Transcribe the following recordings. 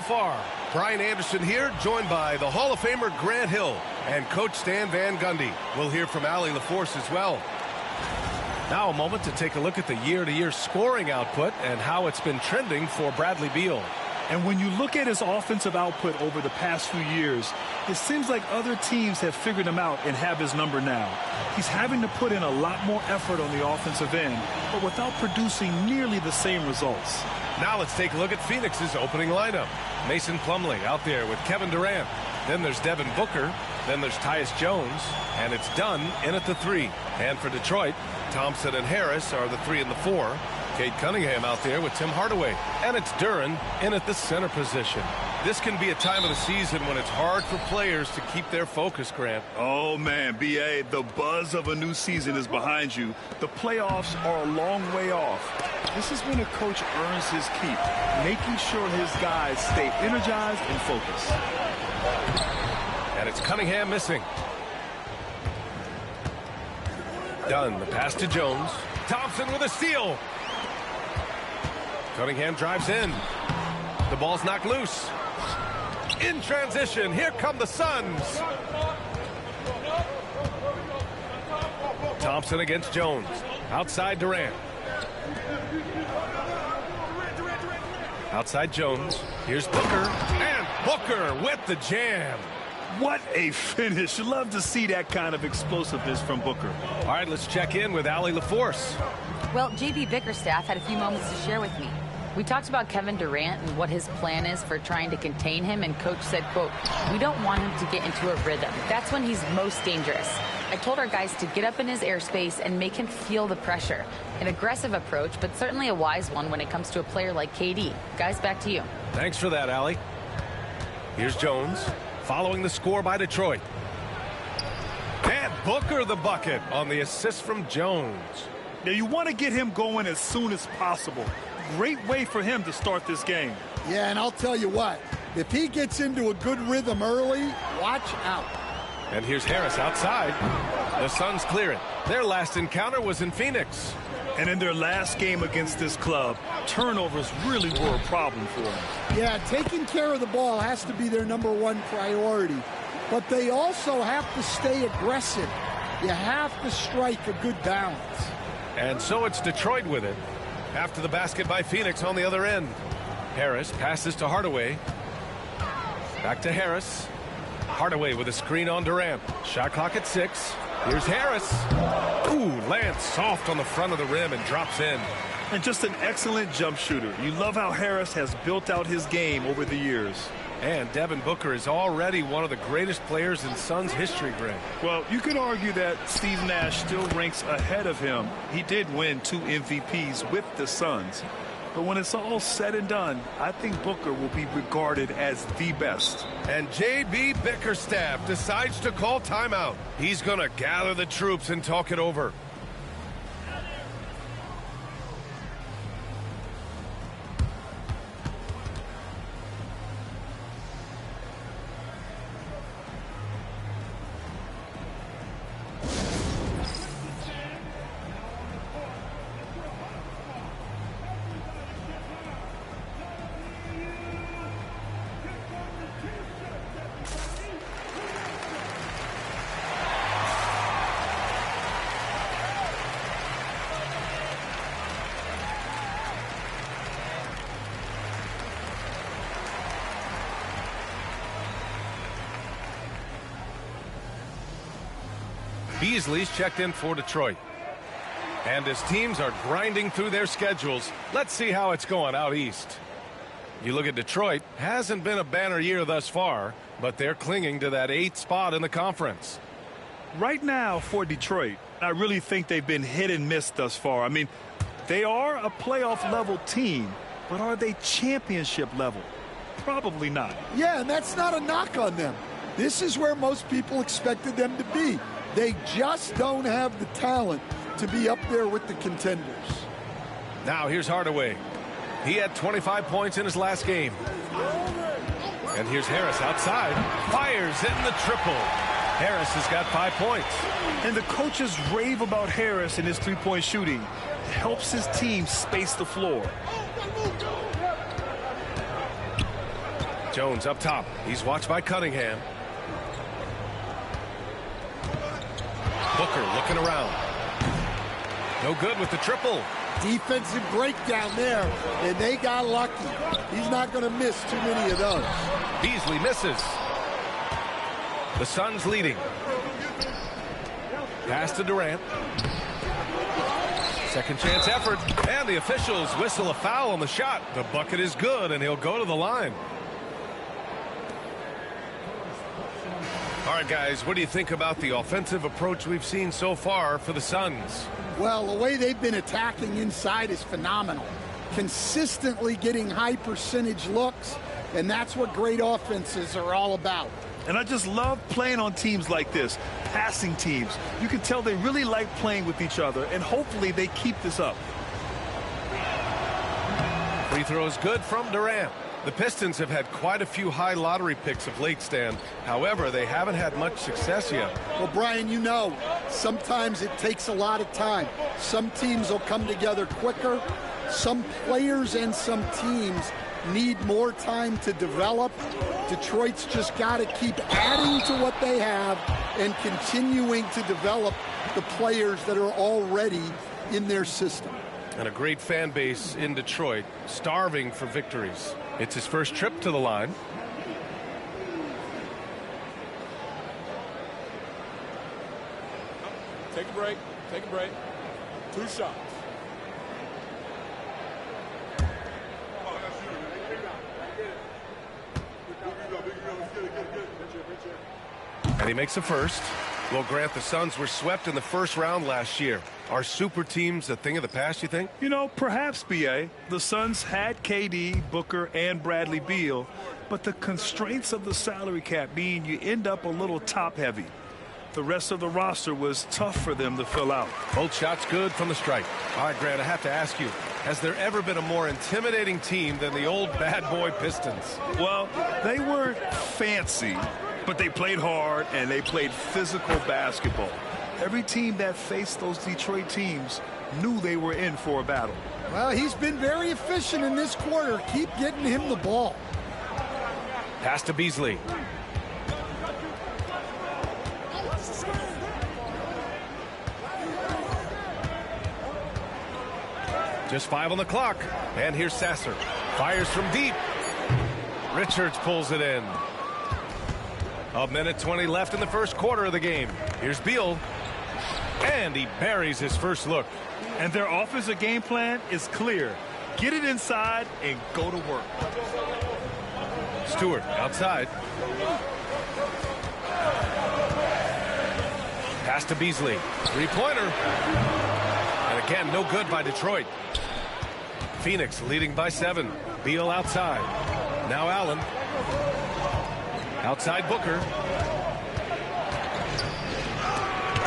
far. Brian Anderson here, joined by the Hall of Famer Grant Hill and Coach Stan Van Gundy. We'll hear from Allie LaForce as well. Now a moment to take a look at the year-to-year scoring output and how it's been trending for Bradley Beal. And when you look at his offensive output over the past few years, it seems like other teams have figured him out and have his number now. He's having to put in a lot more effort on the offensive end, but without producing nearly the same results. Now let's take a look at Phoenix's opening lineup. Mason Plumlee out there with Kevin Durant. Then there's Devin Booker. Then there's Tyus Jones. And it's Dunn in at the 3. And for Detroit, Thompson and Harris are the 3 and the 4. Cade Cunningham out there with Tim Hardaway. And it's Duren in at the center position. This can be a time of the season when it's hard for players to keep their focus, Grant. Oh, man, B.A., the buzz of a new season is behind you. The playoffs are a long way off. This is when a coach earns his keep, making sure his guys stay energized and focused. And it's Cunningham missing. Dunn, the pass to Jones. Thompson with a steal. Cunningham drives in. The ball's knocked loose. In transition, here come the Suns. Thompson against Jones. Outside Durant. Outside Jones. Here's Booker. And Booker with the jam. What a finish. Love to see that kind of explosiveness from Booker. All right, let's check in with Allie LaForce. Well, JB Bickerstaff had a few moments to share with me. We talked about Kevin Durant and what his plan is for trying to contain him, and Coach said, quote, "We don't want him to get into a rhythm. That's when he's most dangerous. I told our guys to get up in his airspace and make him feel the pressure. An aggressive approach, but certainly a wise one when it comes to a player like KD. Guys, back to you." Thanks for that, Allie. Here's Jones following the score by Detroit. And Booker the bucket on the assist from Jones. Now, you want to get him going as soon as possible. Great way for him to start this game. Yeah, and I'll tell you what, if he gets into a good rhythm early, watch out. And here's Harris outside. The Suns clear it. Their last encounter was in Phoenix. And in their last game against this club, turnovers really were a problem for them. Yeah, taking care of the ball has to be their #1 priority. But they also have to stay aggressive. You have to strike a good balance. And so it's Detroit with it. After the basket by Phoenix on the other end. Harris passes to Hardaway. Back to Harris. Hardaway with a screen on Durant. Shot clock at 6. Here's Harris. Ooh, lands soft on the front of the rim and drops in. And just an excellent jump shooter. You love how Harris has built out his game over the years. And Devin Booker is already one of the greatest players in Suns history, Grant. Well, you could argue that Steve Nash still ranks ahead of him. He did win 2 MVPs with the Suns. But when it's all said and done, I think Booker will be regarded as the best. And JB Bickerstaff decides to call timeout. He's going to gather the troops and talk it over. Beasley's checked in for Detroit. And as teams are grinding through their schedules, let's see how it's going out east. You look at Detroit, hasn't been a banner year thus far, but they're clinging to that 8th spot in the conference. Right now for Detroit, I really think they've been hit and miss thus far. I mean, they are a playoff level team, but are they championship level? Probably not. Yeah, and that's not a knock on them. This is where most people expected them to be. They just don't have the talent to be up there with the contenders. Now here's Hardaway. He had 25 points in his last game. And here's Harris outside. Fires in the triple. Harris has got 5 points. And the coaches rave about Harris and his three-point shooting. It helps his team space the floor. Jones up top. He's watched by Cunningham. Booker looking around. No good with the triple. Defensive breakdown there, and they got lucky. He's not going to miss too many of those. Beasley misses. The Suns leading. Pass to Durant. Second chance effort, and the officials whistle a foul on the shot. The bucket is good, and he'll go to the line. All right, guys, what do you think about the offensive approach we've seen so far for the Suns? Well, the way they've been attacking inside is phenomenal. Consistently getting high percentage looks, and that's what great offenses are all about. And I just love playing on teams like this, passing teams. You can tell they really like playing with each other, and hopefully they keep this up. Free throw is good from Durant. The Pistons have had quite a few high lottery picks of late, Stan. However, they haven't had much success yet. Well, Brian, you know, sometimes it takes a lot of time. Some teams will come together quicker. Some players and some teams need more time to develop. Detroit's just got to keep adding to what they have and continuing to develop the players that are already in their system. And a great fan base in Detroit, starving for victories. It's his first trip to the line. Take a break. Take a break. 2 shots. And he makes a first. Well, Grant, the Suns were swept in the first round last year. Are super teams a thing of the past, you think? You know, perhaps, B.A. The Suns had KD, Booker, and Bradley Beal, but the constraints of the salary cap mean you end up a little top-heavy. The rest of the roster was tough for them to fill out. Both shots good from the strike. All right, Grant, I have to ask you, has there ever been a more intimidating team than the old bad boy Pistons? Well, they weren't fancy, but they played hard and they played physical basketball. Every team that faced those Detroit teams knew they were in for a battle. Well, he's been very efficient in this quarter. Keep getting him the ball. Pass to Beasley. Just 5 on the clock. And here's Sasser. Fires from deep. Richards pulls it in. A minute 20 left in the first quarter of the game. Here's Beal. And he buries his first look. And their offensive game plan is clear. Get it inside and go to work. Stewart outside. Pass to Beasley. Three-pointer. And again, no good by Detroit. Phoenix leading by 7. Beal outside. Now Allen. Outside Booker.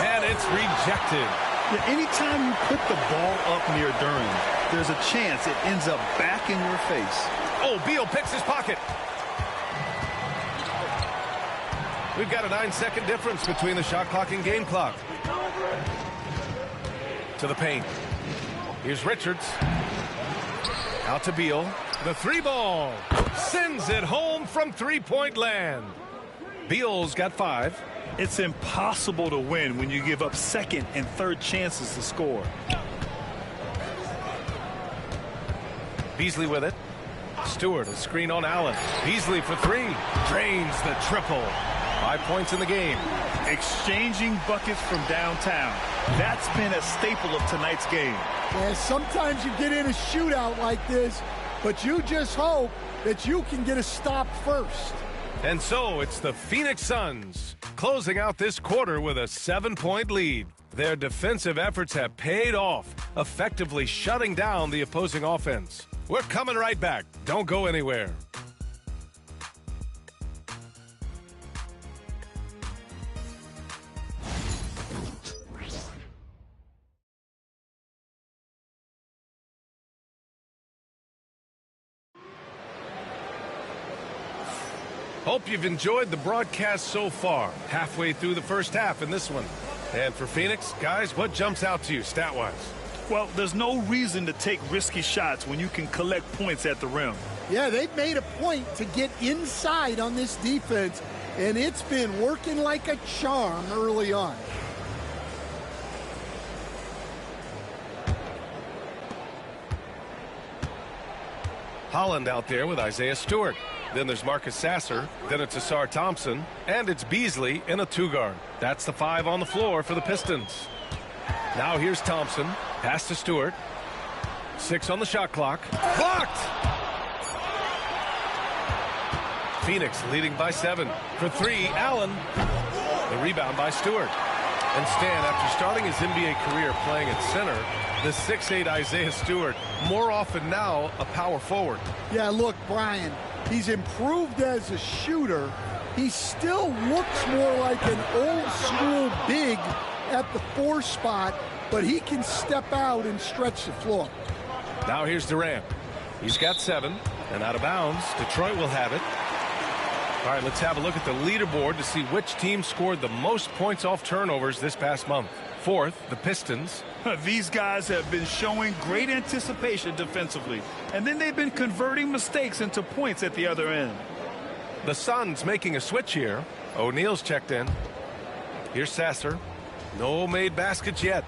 And it's rejected. Yeah, anytime you put the ball up near Durant, there's a chance it ends up back in your face. Oh, Beal picks his pocket. We've got a 9-second difference between the shot clock and game clock. To the paint. Here's Richards. Out to Beal. The 3-ball. Sends it home from three-point land. Beal's got 5. It's impossible to win when you give up second and third chances to score. Beasley with it. Stewart, a screen on Allen. Beasley for 3. Drains the triple. 5 points in the game. Exchanging buckets from downtown. That's been a staple of tonight's game. Yeah, sometimes you get in a shootout like this, but you just hope that you can get a stop first. And so it's the Phoenix Suns closing out this quarter with a 7-point lead. Their defensive efforts have paid off, effectively shutting down the opposing offense. We're coming right back. Don't go anywhere. Hope you've enjoyed the broadcast so far. Halfway through the first half in this one. And for Phoenix, guys, what jumps out to you stat-wise? Well, there's no reason to take risky shots when you can collect points at the rim. Yeah, they've made a point to get inside on this defense, and it's been working like a charm early on. Holland out there with Isaiah Stewart. Then there's Marcus Sasser. Then it's Asar Thompson. And it's Beasley in a 2-guard. That's the 5 on the floor for the Pistons. Now here's Thompson. Pass to Stewart. 6 on the shot clock. Blocked! Phoenix leading by 7. For 3, Allen. The rebound by Stewart. And Stan, after starting his NBA career playing at center, the 6'8" Isaiah Stewart, more often now a power forward. Yeah, look, Brian, he's improved as a shooter. He still looks more like an old-school big at the 4 spot, but he can step out and stretch the floor. Now here's Durant. He's got 7, and out of bounds. Detroit will have it. All right, let's have a look at the leaderboard to see which team scored the most points off turnovers this past month. 4th, the Pistons. These guys have been showing great anticipation defensively, and then they've been converting mistakes into points at the other end. The Suns making a switch here. O'Neal's checked in. Here's Sasser. No made baskets yet.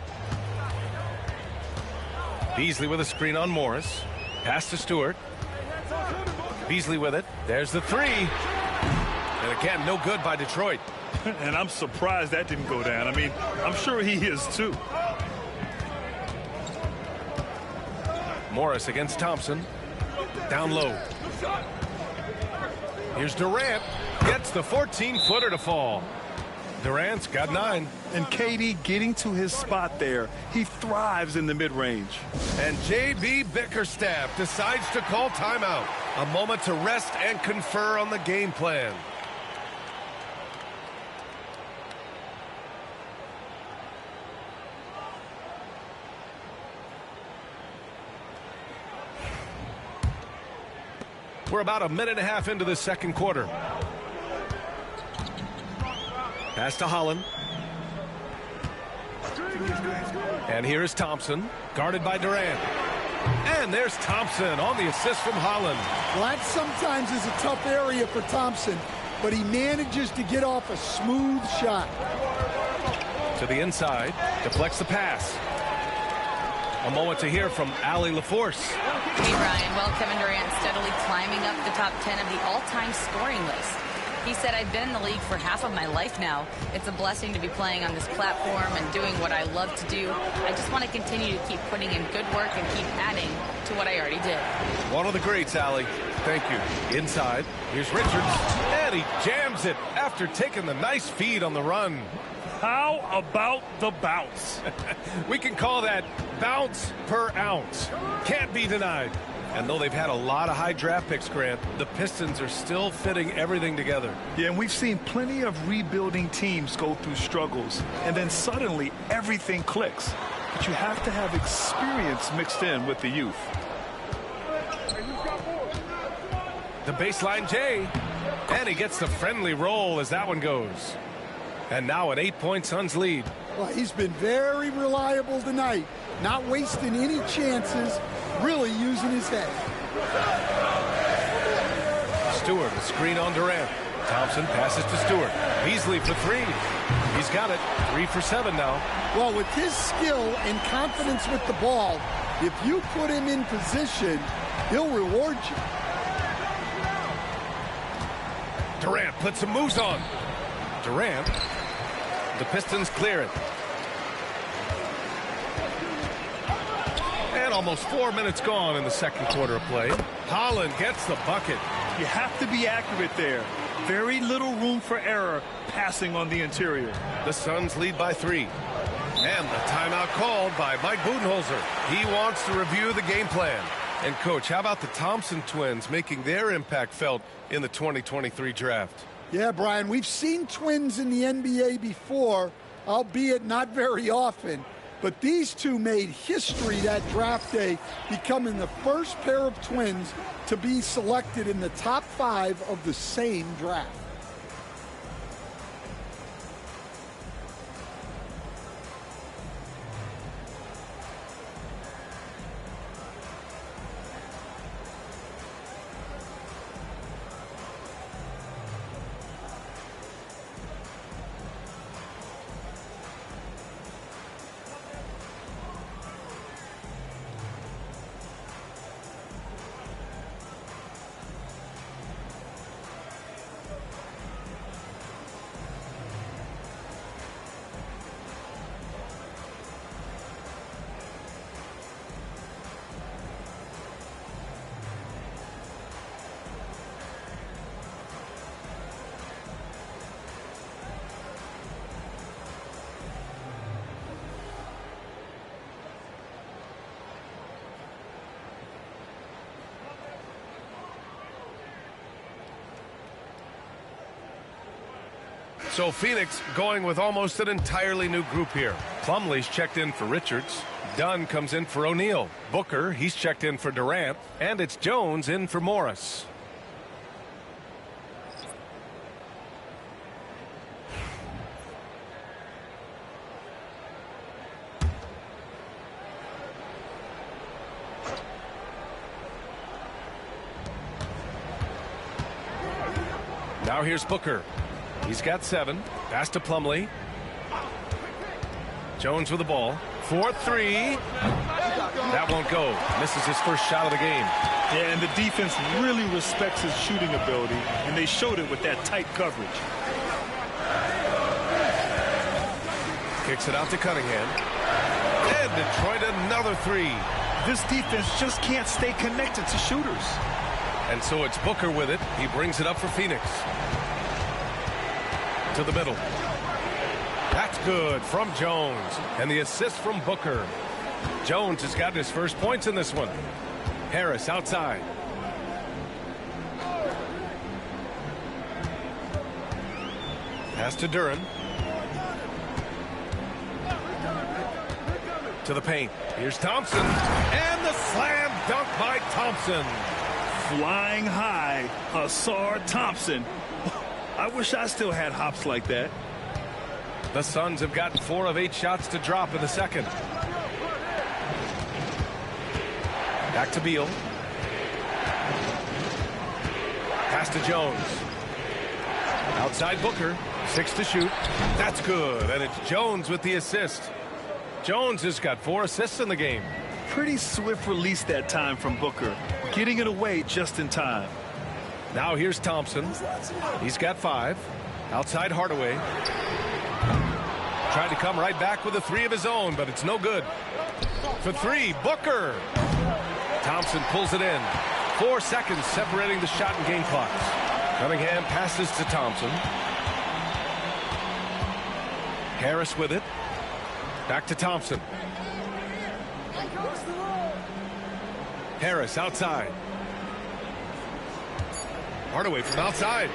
Beasley with a screen on Morris. Pass to Stewart. Beasley with it. There's the 3. And again, no good by Detroit. And I'm surprised that didn't go down. I mean, I'm sure he is too. Morris against Thompson. Down low. Here's Durant. Gets the 14-footer to fall. Durant's got 9. And KD getting to his spot there. He thrives in the mid-range. And J.B. Bickerstaff decides to call timeout. A moment to rest and confer on the game plan. We're about a minute and a half into the second quarter. Pass to Holland. And here's Thompson, guarded by Durant. And there's Thompson on the assist from Holland. Well, that sometimes is a tough area for Thompson, but he manages to get off a smooth shot. To the inside, deflects the pass. A moment to hear from Allie LaForce. Hey, Brian. Well, Kevin Durant steadily climbing up the top 10 of the all-time scoring list. He said, I've been in the league for half of my life now. It's a blessing to be playing on this platform and doing what I love to do. I just want to continue to keep putting in good work and keep adding to what I already did. One of the greats, Allie. Thank you. Inside, here's Richards. And he jams it after taking the nice feed on the run. How about the bounce? We can call that bounce per ounce. Can't be denied. And though they've had a lot of high draft picks, Grant, the Pistons are still fitting everything together. Yeah, and we've seen plenty of rebuilding teams go through struggles, and then suddenly everything clicks. But you have to have experience mixed in with the youth. The baseline J. And he gets the friendly roll as that one goes. And now an 8-point Suns lead. Well, he's been very reliable tonight, not wasting any chances, really using his head. Stewart, a screen on Durant. Thompson passes to Stewart. Beasley for 3. He's got it. 3 for 7 now. Well, with his skill and confidence with the ball, if you put him in position, he'll reward you. Durant puts some moves on. Durant. The Pistons clear it. And almost 4 minutes gone in the second quarter of play. Holland gets the bucket. You have to be accurate there. Very little room for error passing on the interior. The Suns lead by 3. And the timeout called by Mike Budenholzer. He wants to review the game plan. And, Coach, how about the Thompson twins making their impact felt in the 2023 draft? Yeah, Brian, we've seen twins in the NBA before, albeit not very often. But these two made history that draft day, becoming the first pair of twins to be selected in the top 5 of the same draft. So Phoenix going with almost an entirely new group here. Plumlee's checked in for Richards. Dunn comes in for O'Neal. Booker, he's checked in for Durant. And it's Jones in for Morris. Now here's Booker. He's got 7. Pass to Plumlee. Jones with the ball. 4-3. That won't go. Misses his first shot of the game. Yeah, and the defense really respects his shooting ability, and they showed it with that tight coverage. Kicks it out to Cunningham. And Detroit another 3. This defense just can't stay connected to shooters. And so it's Booker with it. He brings it up for Phoenix. To the middle. That's good from Jones. And the assist from Booker. Jones has gotten his first points in this one. Harris outside. Pass to Duran. To the paint. Here's Thompson. And the slam dunk by Thompson. Flying high, Ausar Thompson. I wish I still had hops like that. The Suns have gotten 4 of 8 shots to drop in the second. Back to Beal. Pass to Jones. Outside Booker. 6 to shoot. That's good. And it's Jones with the assist. Jones has got 4 assists in the game. Pretty swift release that time from Booker. Getting it away just in time. Now here's Thompson. He's got 5. Outside Hardaway. Tried to come right back with a 3 of his own, but it's no good. For 3, Booker. Thompson pulls it in. 4 seconds separating the shot and game clocks. Cunningham passes to Thompson. Harris with it. Back to Thompson. Harris outside. Hardaway from outside.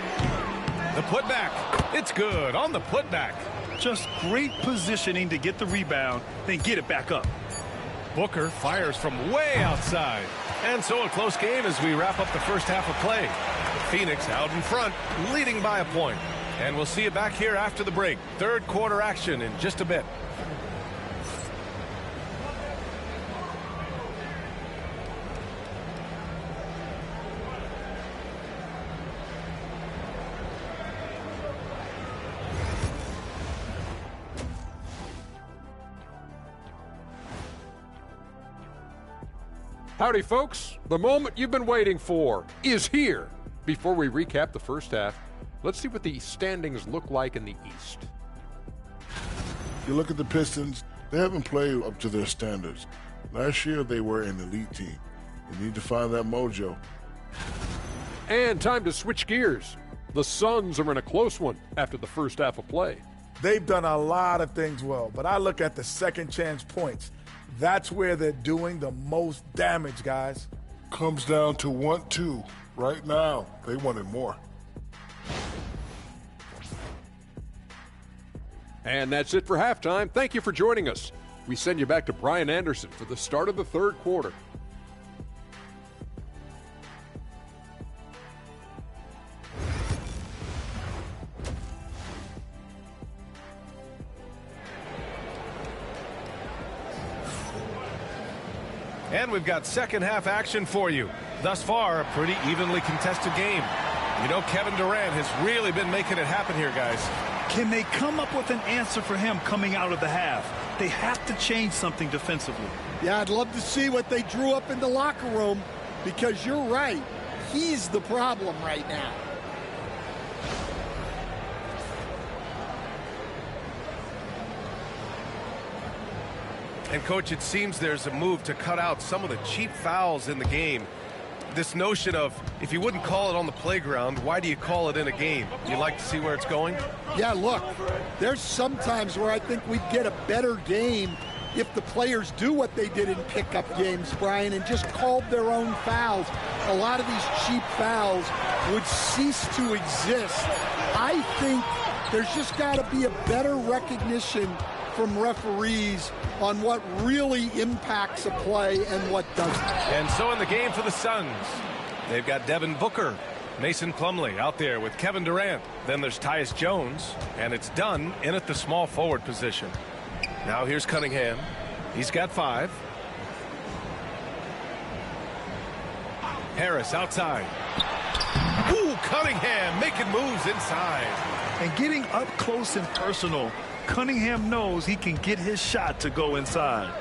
The putback. It's good on the putback. Just great positioning to get the rebound, then get it back up. Booker fires from way outside. And so a close game as we wrap up the first half of play. Phoenix out in front, leading by a point. And we'll see you back here after the break. Third quarter action in just a bit. Howdy, folks. The moment you've been waiting for is here. Before we recap the first half, let's see what the standings look like in the East. You look at the Pistons, they haven't played up to their standards. Last year, they were an elite team. They need to find that mojo. And time to switch gears. The Suns are in a close one after the first half of play. They've done a lot of things well, but I look at the second chance points. That's where they're doing the most damage, guys. Comes down to 1-2. Right now, they wanted more. And that's it for halftime. Thank you for joining us. We send you back to Brian Anderson for the start of the third quarter. And we've got second half action for you. Thus far, a pretty evenly contested game. You know, Kevin Durant has really been making it happen here, guys. Can they come up with an answer for him coming out of the half? They have to change something defensively. Yeah, I'd love to see what they drew up in the locker room, because you're right. He's the problem right now. And, Coach, it seems there's a move to cut out some of the cheap fouls in the game. This notion of, if you wouldn't call it on the playground, why do you call it in a game? You like to see where it's going? Yeah, look, there's some times where I think we'd get a better game if the players do what they did in pickup games, Brian, and just called their own fouls. A lot of these cheap fouls would cease to exist. I think There's just got to be a better recognition from referees on what really impacts a play and what doesn't. And so in the game for the Suns, they've got Devin Booker, Mason Plumlee out there with Kevin Durant. Then there's Tyus Jones, and it's done in at the small forward position. Now here's Cunningham. He's got 5. Harris outside. Ooh, Cunningham making moves inside. And getting up close and personal, Cunningham knows he can get his shot to go inside.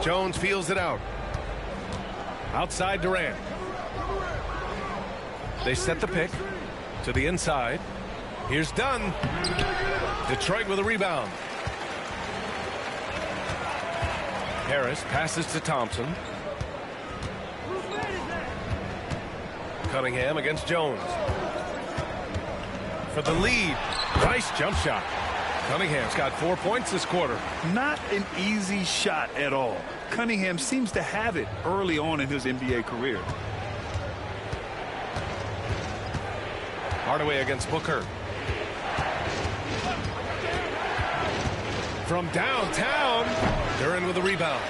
Jones feels it out. Outside Durant. They set the pick to the inside. Here's Dunn. Detroit with a rebound. Harris passes to Thompson. Cunningham against Jones. For the lead. Nice jump shot. Cunningham's got 4 points this quarter. Not an easy shot at all. Cunningham seems to have it early on in his NBA career. Hardaway against Booker. From downtown, Duren with a rebound.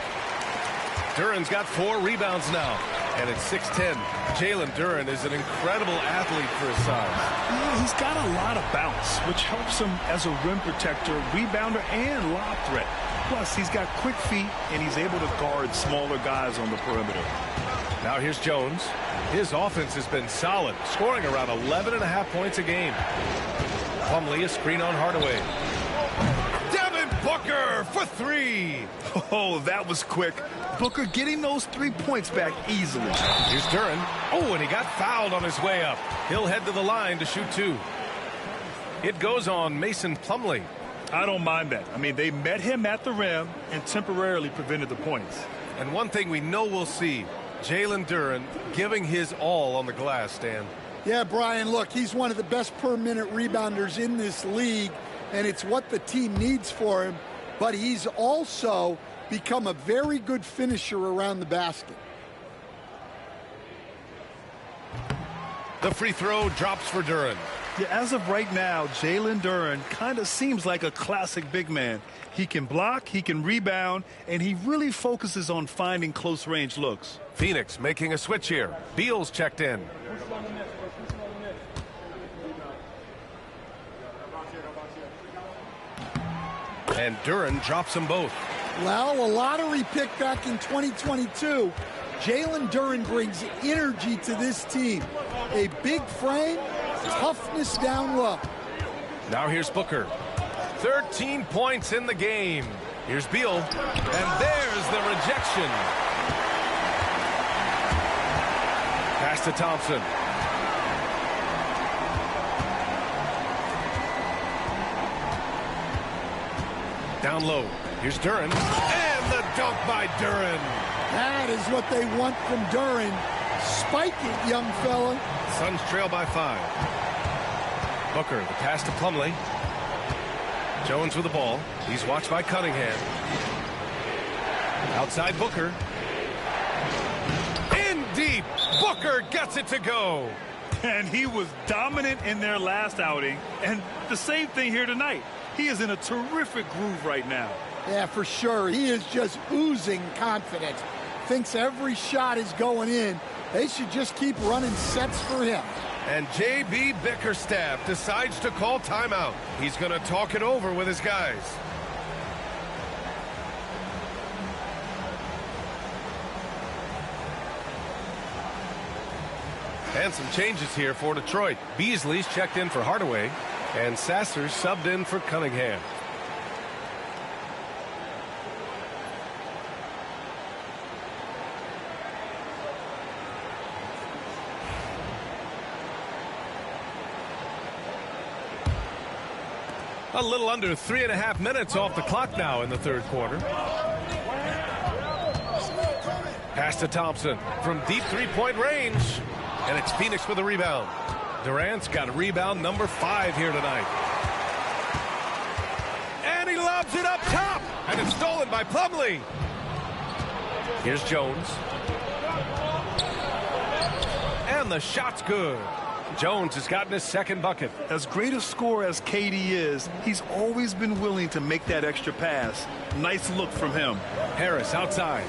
Duren's got 4 rebounds now, and it's 6-10. Jalen Duren is an incredible athlete for his size. Yeah, he's got a lot of bounce, which helps him as a rim protector, rebounder, and lob threat. Plus, he's got quick feet, and he's able to guard smaller guys on the perimeter. Now here's Jones. His offense has been solid, scoring around 11.5 points a game. Plumlee a screen on Hardaway. Devin Booker for 3. Oh, that was quick. Booker getting those 3 points back easily. Here's Duren. Oh, and he got fouled on his way up. He'll head to the line to shoot 2. It goes on Mason Plumlee. I don't mind that. I mean, they met him at the rim and temporarily prevented the points. And one thing we know we'll see, Jalen Duren giving his all on the glass, Stan. Yeah, Brian, look, he's one of the best per-minute rebounders in this league, and it's what the team needs for him. But he's also become a very good finisher around the basket. The free throw drops for Duren. Yeah, as of right now, Jalen Duren kind of seems like a classic big man. He can block, he can rebound, and he really focuses on finding close-range looks. Phoenix making a switch here. Beal's checked in. And Duren drops them both. Well, a lottery pick back in 2022. Jalen Duren brings energy to this team. A big frame, toughness down low. Now here's Booker. 13 points in the game. Here's Beal. And there's the rejection. Pass to Thompson. Down low. Here's Duren. And the dunk by Duren. That is what they want from Duren. Spike it, young fella. Suns trail by 5. Booker, the pass to Plumlee. Jones with the ball. He's watched by Cunningham. Outside Booker. In deep. Booker gets it to go. And he was dominant in their last outing. And the same thing here tonight. He is in a terrific groove right now. Yeah, for sure. He is just oozing confidence. Thinks every shot is going in. They should just keep running sets for him. And J.B. Bickerstaff decides to call timeout. He's going to talk it over with his guys. And some changes here for Detroit. Beasley's checked in for Hardaway, and Sasser's subbed in for Cunningham. A little under 3.5 minutes off the clock now in the third quarter. Pass to Thompson from deep three-point range. And it's Phoenix with a rebound. Durant's got rebound number 5 here tonight. And he lobs it up top. And it's stolen by Plumlee. Here's Jones. And the shot's good. Jones has gotten his second bucket. As great a scorer as KD is, he's always been willing to make that extra pass. Nice look from him. Harris outside.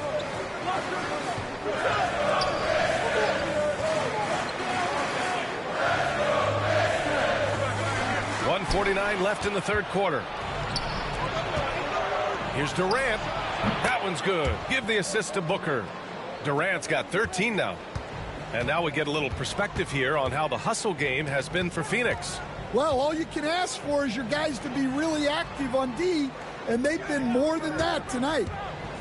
.149 left in the third quarter. Here's Durant. That one's good. Give the assist to Booker. Durant's got 13 now. And now we get a little perspective here on how the hustle game has been for Phoenix. Well, all you can ask for is your guys to be really active on D, and they've been more than that tonight.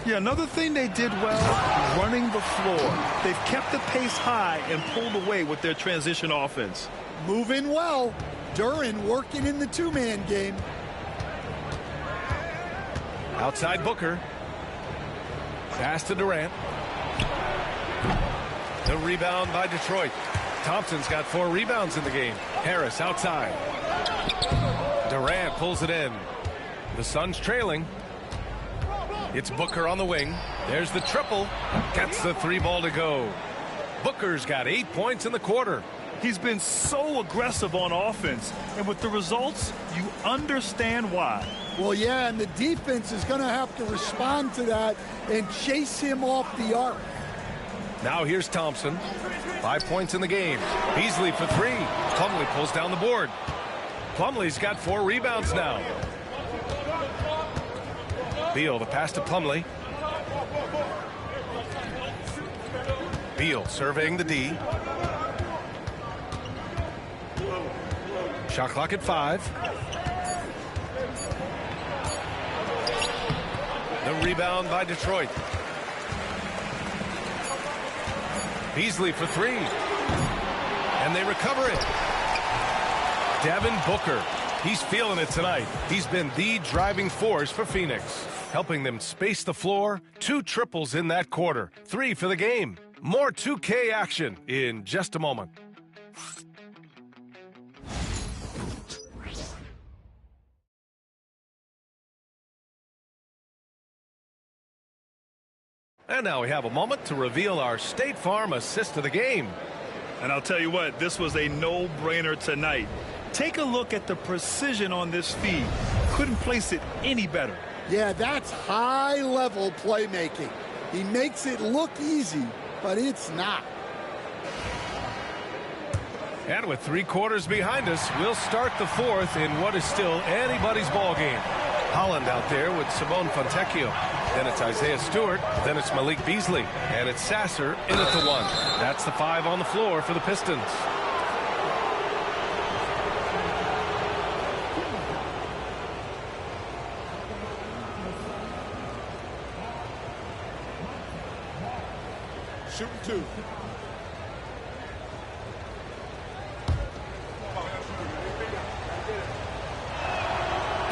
Yeah, another thing they did well, running the floor. They've kept the pace high and pulled away with their transition offense. Moving well. Duran working in the two-man game. Outside Booker. Pass to Durant. The rebound by Detroit. Thompson's got 4 rebounds in the game. Harris outside. Durant pulls it in. The Suns trailing. It's Booker on the wing. There's the triple. Gets the 3 ball to go. Booker's got 8 points in the quarter. He's been so aggressive on offense, and with the results, you understand why. Well, yeah, and the defense is going to have to respond to that and chase him off the arc. Now here's Thompson. 5 points in the game. Beasley for 3. Plumlee pulls down the board. Plumlee's got 4 rebounds now. Beal, the pass to Plumlee. Beal surveying the D. Shot clock at 5. The rebound by Detroit. Beasley for 3. And they recover it. Devin Booker. He's feeling it tonight. He's been the driving force for Phoenix, helping them space the floor. 2 triples in that quarter. 3 for the game. More 2K action in just a moment. And now we have a moment to reveal our State Farm assist of the game. And I'll tell you what, this was a no-brainer tonight. Take a look at the precision on this feed. Couldn't place it any better. Yeah, that's high-level playmaking. He makes it look easy, but it's not. And with 3 quarters behind us, we'll start the 4th in what is still anybody's ball game. Holland out there with Simone Fontecchio. Then it's Isaiah Stewart. Then it's Malik Beasley. And it's Sasser in at the 1. That's the 5 on the floor for the Pistons. Shooting 2.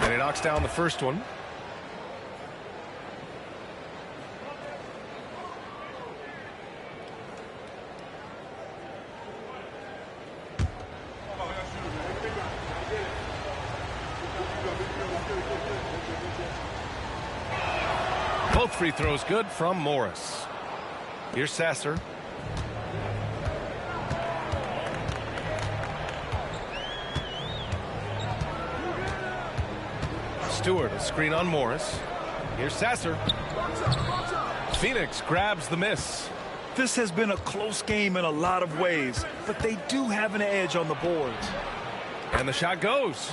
And he knocks down the first one. Both free throws good from Morris. Here's Sasser. Stewart, a screen on Morris. Here's Sasser. Phoenix grabs the miss. This has been a close game in a lot of ways, but they do have an edge on the boards. And the shot goes.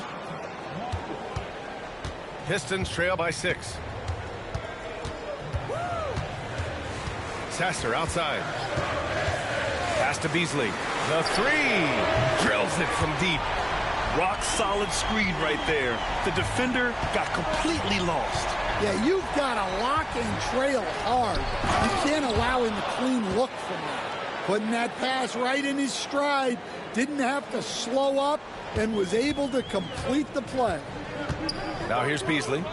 Pistons trail by 6. Sasser outside. Pass to Beasley. The 3. Drills it from deep. Rock solid screen right there. The defender got completely lost. Yeah, you've got to lock and trail hard. You can't allow him a clean look from that. Putting that pass right in his stride. Didn't have to slow up and was able to complete the play. Now here's Beasley.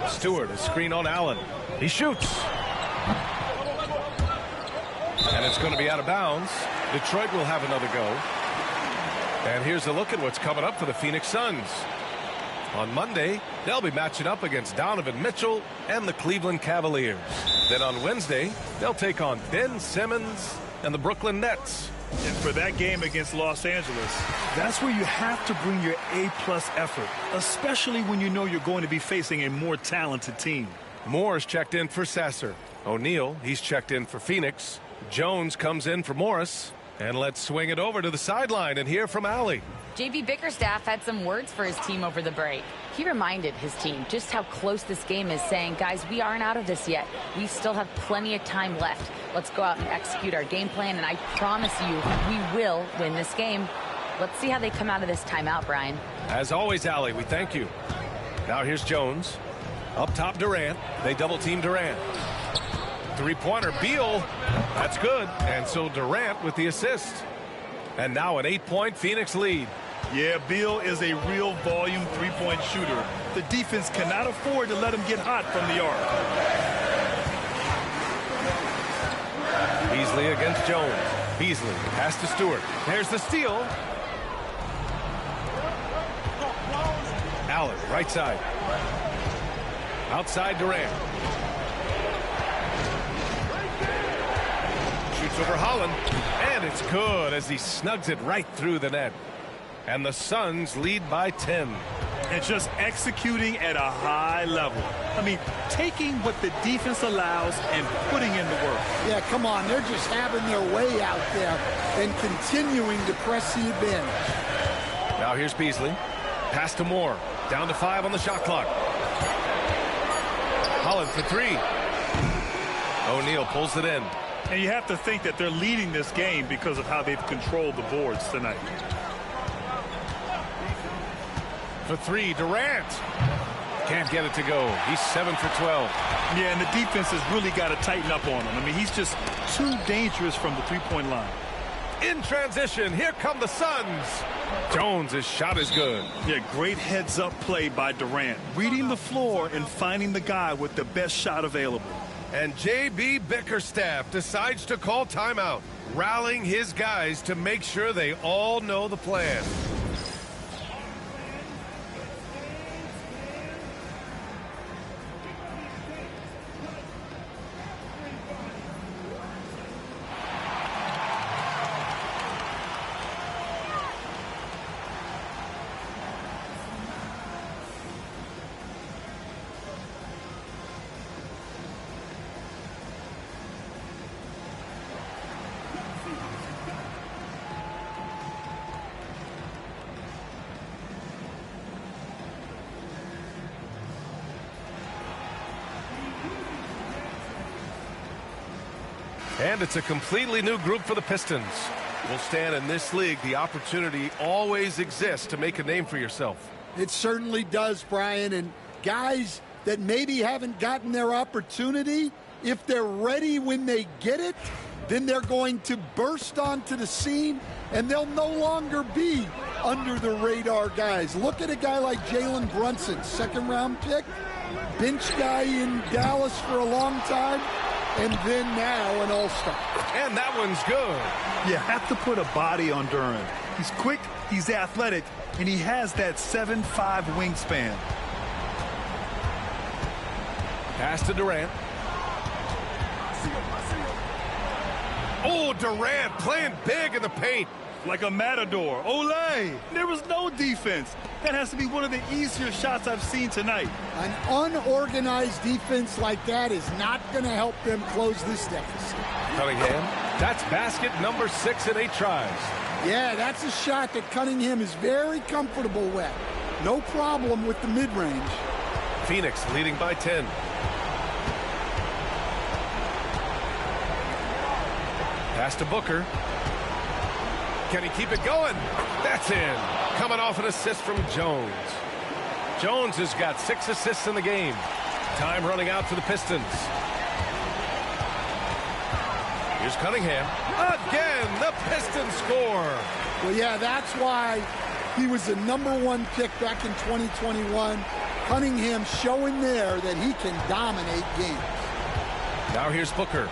Stewart, a screen on Allen. He shoots. And it's going to be out of bounds. Detroit will have another go. And here's a look at what's coming up for the Phoenix Suns. On Monday, they'll be matching up against Donovan Mitchell and the Cleveland Cavaliers. Then on Wednesday, they'll take on Ben Simmons and the Brooklyn Nets. And for that game against Los Angeles, that's where you have to bring your A-plus effort, especially when you know you're going to be facing a more talented team. Moore's checked in for Sasser. O'Neal, he's checked in for Phoenix. Jones comes in for Morris. And let's swing it over to the sideline and hear from Allie. JB Bickerstaff had some words for his team over the break. He reminded his team just how close this game is, saying, guys, we aren't out of this yet. We still have plenty of time left. Let's go out and execute our game plan, and I promise you we will win this game. Let's see how they come out of this timeout, Brian. As always, Allie, we thank you. Now here's Jones. Up top, Durant. They double-team Durant. Three-pointer, Beal. That's good. And so Durant with the assist. And now an 8-point Phoenix lead. Yeah, Beal is a real volume three-point shooter. The defense cannot afford to let him get hot from the arc. Beasley against Jones. Beasley pass to Stewart. There's the steal. Allen, right side. Outside Durant. Shoots over Holland. And it's good as he snugs it right through the net. And the Suns lead by 10. And just executing at a high level. I mean, taking what the defense allows and putting in the work. Yeah, come on. They're just having their way out there and continuing to press the advantage. Now here's Beasley. Pass to Moore. Down to 5 on the shot clock. Holland for 3. O'Neal pulls it in. And you have to think that they're leading this game because of how they've controlled the boards tonight. For 3, Durant. Can't get it to go. He's 7 for 12. Yeah, and the defense has really got to tighten up on him. I mean, he's just too dangerous from the three-point line. In transition, here come the Suns. Jones' shot is good. Yeah, great heads-up play by Durant. Reading the floor and finding the guy with the best shot available. And J.B. Bickerstaff decides to call timeout, rallying his guys to make sure they all know the plan. And it's a completely new group for the Pistons. Will stand in this league, the opportunity always exists to make a name for yourself. It certainly does, Brian. And guys that maybe haven't gotten their opportunity, if they're ready when they get it, then they're going to burst onto the scene, and they'll no longer be under the radar guys. Look at a guy like Jalen Brunson, second-round pick, bench guy in Dallas for a long time, and then now an all-star. And that one's good. You have to put a body on Durant. He's quick, he's athletic, and he has that 7'5" wingspan. Pass to Durant. Oh, Durant playing big in the paint. Like a matador. Olay! There was no defense. That has to be one of the easier shots I've seen tonight. An unorganized defense like that is not going to help them close this deficit. Cunningham, that's basket number 6 in 8 tries. Yeah, that's a shot that Cunningham is very comfortable with. No problem with the mid-range. Phoenix leading by 10. Pass to Booker. Can he keep it going? That's in. Coming off an assist from Jones. Jones has got 6 assists in the game. Time running out for the Pistons. Here's Cunningham. Again, the Pistons score. Well, yeah, that's why he was the #1 pick back in 2021. Cunningham showing there that he can dominate games. Now here's Booker.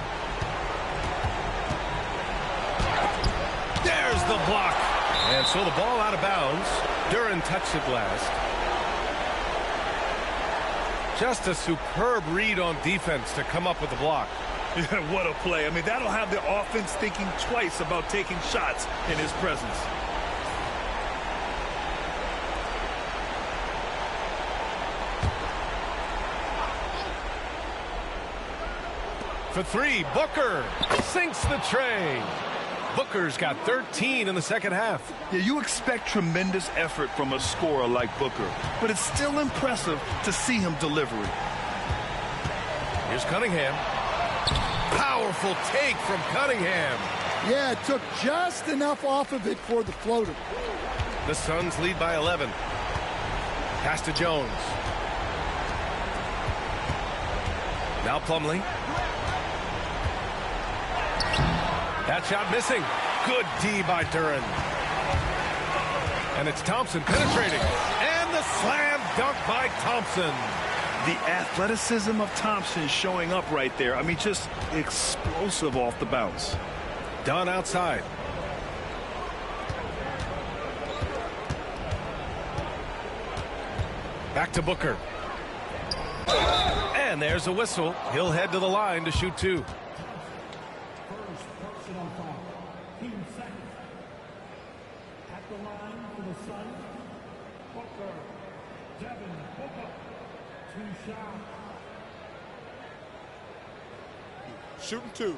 There's the block. And so the ball out of bounds. Duran touched it last. Just a superb read on defense to come up with the block. Yeah, what a play. I mean, that'll have the offense thinking twice about taking shots in his presence. For three, Booker sinks the tray. Booker's got 13 in the second half. Yeah, you expect tremendous effort from a scorer like Booker, but it's still impressive to see him deliver it. Here's Cunningham. Powerful take from Cunningham. Yeah, it took just enough off of it for the floater. The Suns lead by 11. Pass to Jones. Now Plumlee. That shot missing. Good D by Duren. And it's Thompson penetrating. And the slam dunk by Thompson. The athleticism of Thompson showing up right there. I mean, just explosive off the bounce. Dunn outside. Back to Booker. And there's a whistle. He'll head to the line to shoot two. Shooting two.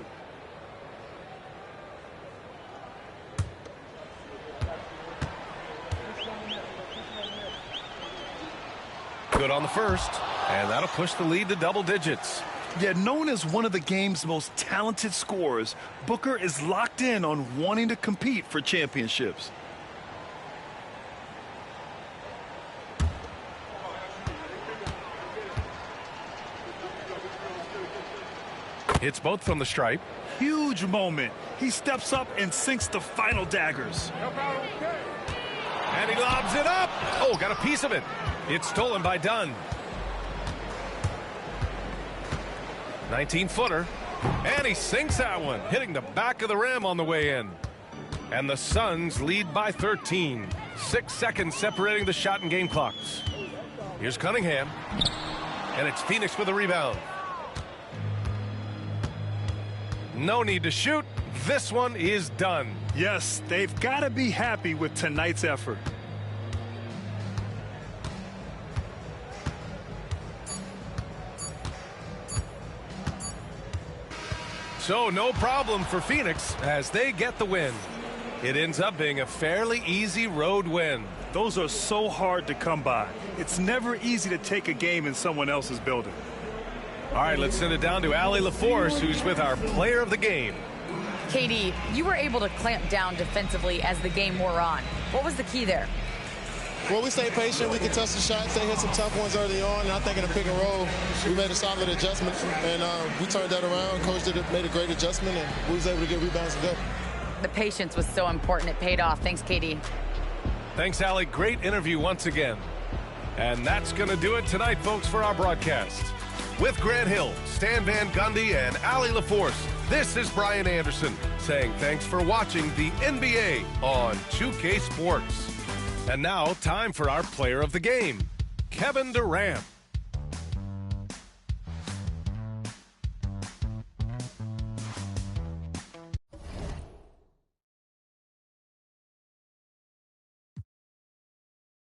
Good on the first, and that'll push the lead to double digits. Yet known as one of the game's most talented scorers, Booker is locked in on wanting to compete for championships. Hits both from the stripe. Huge moment. He steps up and sinks the final daggers. And he lobs it up. Oh, got a piece of it. It's stolen by Dunn. 19-footer. And he sinks that one, hitting the back of the rim on the way in. And the Suns lead by 13. 6 seconds separating the shot and game clocks. Here's Cunningham. And it's Phoenix with a rebound. No need to shoot. This one is done. Yes, they've got to be happy with tonight's effort. So no problem for Phoenix as they get the win. It ends up being a fairly easy road win. Those are so hard to come by. It's never easy to take a game in someone else's building. All right, let's send it down to Allie LaForce, who's with our player of the game. KD, you were able to clamp down defensively as the game wore on. What was the key there? Well, we stayed patient. We could touch the shots. They hit some tough ones early on. And I think in the pick and roll, we made a solid adjustment. And we turned that around. Coach made a great adjustment, and we was able to get rebounds and go. The patience was so important. It paid off. Thanks, KD. Thanks, Allie. Great interview once again. And that's going to do it tonight, folks, for our broadcast. With Grant Hill, Stan Van Gundy, and Allie LaForce, this is Brian Anderson saying thanks for watching the NBA on 2K Sports. And now, time for our player of the game, Kevin Durant.